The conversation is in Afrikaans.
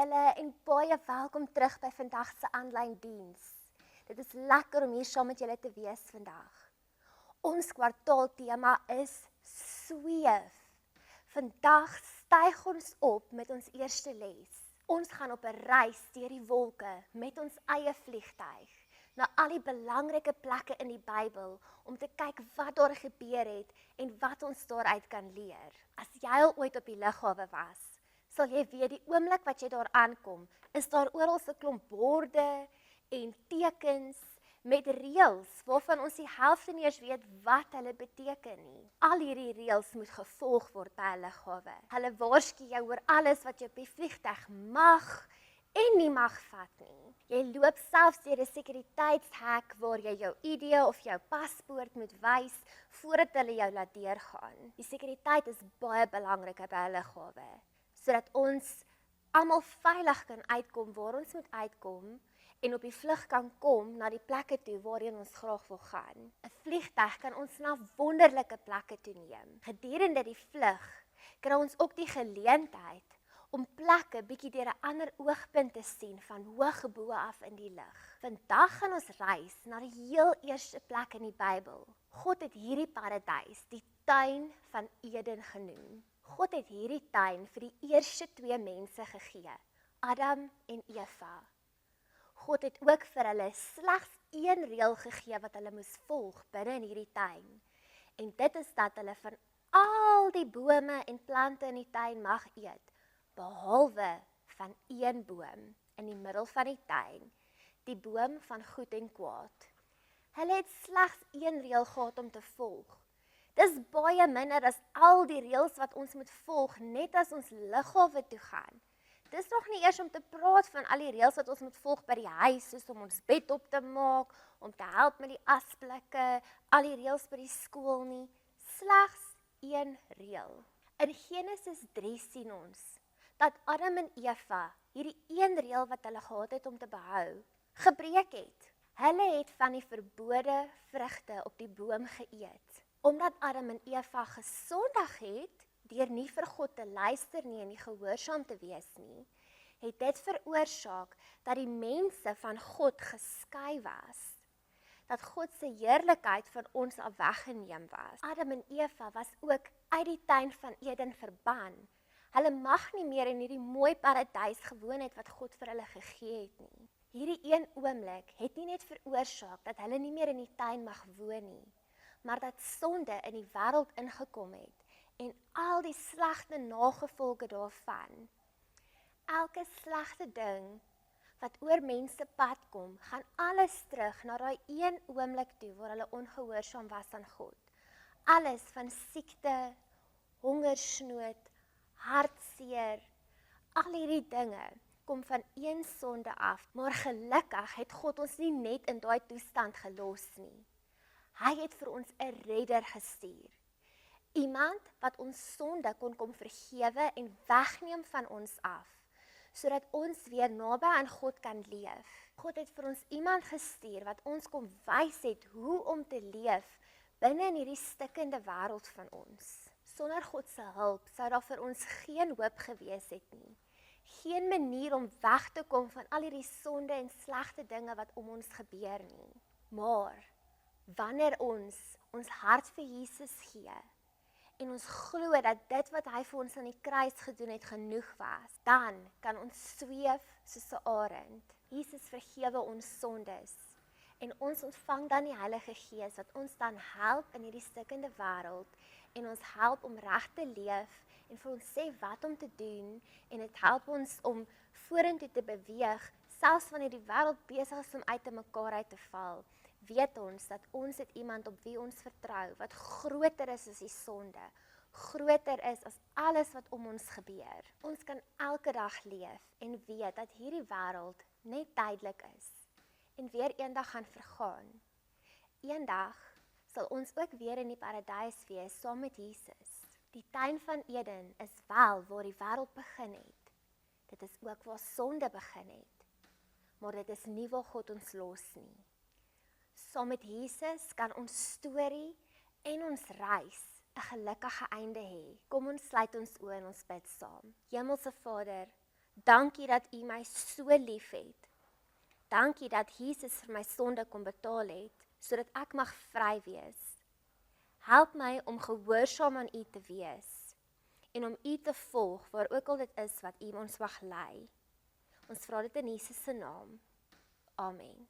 julle en baie welkom terug by vandag se aanlyn diens. Dit is lekker om hier saam met julle te wees vandag. Ons kwartaaltema is sweef. Vandag styg ons op met ons eerste les. Ons gaan op 'n reis deur die wolke met ons eie vliegtuig na al die belangrike plekke in die Bybel om te kyk wat daar gebeur het en wat ons daaruit kan leer. As jy al ooit op die lughawe was, sal jy weet die oomblik wat jy daar aankom, is daar oral 'n klomp borde en tekens met reëls waarvan ons die helfte nie eens weet wat hulle beteken nie. Al hierdie reëls moet gevolg word by 'n lughawe. Hulle waarsku jou oor alles wat jy op die vliegtuig mag en nie mag vat nie. Jy loop selfs deur 'n sekuriteitshek waar jy jou ID of jou paspoort moet wys voordat hulle jou laat deurgaan. Die sekuriteit is baie belangrik by 'n lughawe, sodat ons almal veilig kan uitkom waar ons moet uitkom en op die vlug kan kom na die plekke toe waarheen ons graag wil gaan. 'n Vliegtuig kan ons na wonderlike plekke toe neem. Gedurende die vlug kry ons ook die geleentheid om plekke bietjie deur 'n ander oogpunt te sien van hoog bo af in die lug. Vandag gaan ons reis na die heel eerste plek in die Bybel. God het hierdie paradys die tuin van Eden genoem. God het hierdie tuin vir die eerste 2 mense gegee, Adam en Eva. God het ook vir hulle slegs 1 reël gegee wat hulle moes volg binne in hierdie tuin. En dit is dat hulle van al die bome en plante in die tuin mag eet, behalwe van 1 boom in die middel van die tuin, die boom van goed en kwaad. Hulle het slegs 1 reël gehad om te volg. Dis baie minder as al die reëls wat ons moet volg net as ons lughawe toe gaan. Dis nog nie eers om te praat van al die reëls wat ons moet volg by die huis, soos om ons bed op te maak, om te help met die asblikke, al die reëls by die skool nie. Slegs 1 reël. In Genesis 3 sien ons dat Adam en Eva hierdie 1 reël wat hulle gehad het om te behou, gebreek het. Hulle het van die verbode vrugte op die boom geëet. Omdat Adam en Eva gesondig het, deur nie vir God te luister nie en nie gehoorsaam te wees nie, het dit veroorsaak dat die mense van God geskei was. Dat God se heerlikheid van ons af weggeneem was. Adam en Eva was ook uit die tuin van Eden verban. Hulle mag nie meer in hierdie mooi paradys gewoon het wat God vir hulle gegee het nie. Hierdie een oomblik het nie net veroorsaak dat hulle nie meer in die tuin mag woon nie, maar dat sonde in die wêreld ingekom het en al die slegte nagevolge daarvan. Elke slegte ding wat oor mense pad kom, gaan alles terug na daai een oomblik toe waar hulle ongehoorsaam was aan God. Alles van siekte, hongersnood, hartseer, al hierdie dinge kom van een sonde af, maar gelukkig het God ons nie net in daai toestand gelos nie. Hy het vir ons 'n redder gestuur. Iemand wat ons sonde kon kom vergewe en wegneem van ons af, sodat ons weer naby aan God kan leef. God het vir ons iemand gestuur wat ons kom wys het hoe om te leef binne in hierdie stikkende wêreld van ons. Sonder God se hulp sou daar vir ons geen hoop gewees het nie. Geen manier om weg te kom van al hierdie sonde en slegte dinge wat om ons gebeur nie. Maar wanneer ons hart vir Jesus gee en ons glo dat dit wat hy vir ons aan die kruis gedoen het genoeg was, dan kan ons sweef soos 'n arend. Jesus vergewe ons sondes en ons ontvang dan die Heilige Gees wat ons dan help in hierdie stikkende wêreld en ons help om reg te leef en vir ons sê wat om te doen en dit help ons om vorentoe te beweeg, selfs wanneer die wêreld besig is om uit mekaar uit te val. Weet ons dat ons het iemand op wie ons vertrou, wat groter is as die sonde, groter is as alles wat om ons gebeur. Ons kan elke dag leef en weet dat hierdie wêreld net tydelik is en weer eendag gaan vergaan. Eendag sal ons ook weer in die paradys wees saam met Jesus. Die tuin van Eden is wel waar die wêreld begin het. Dit is ook waar sonde begin het. Maar dit is nie waar God ons los nie. Saam met Jesus kan ons storie en ons reis 'n gelukkige einde hê. Kom ons sluit ons oë en ons bid saam. Hemelse Vader, Dankie dat U my so lief het. Dankie dat Jesus vir my sonde kom betaal het, sodat ek mag vry wees. Help my om gehoorsaam aan U te wees en om U te volg waar ook al dit is wat U ons mag lei. Ons vra dit in Jesus se naam. Amen.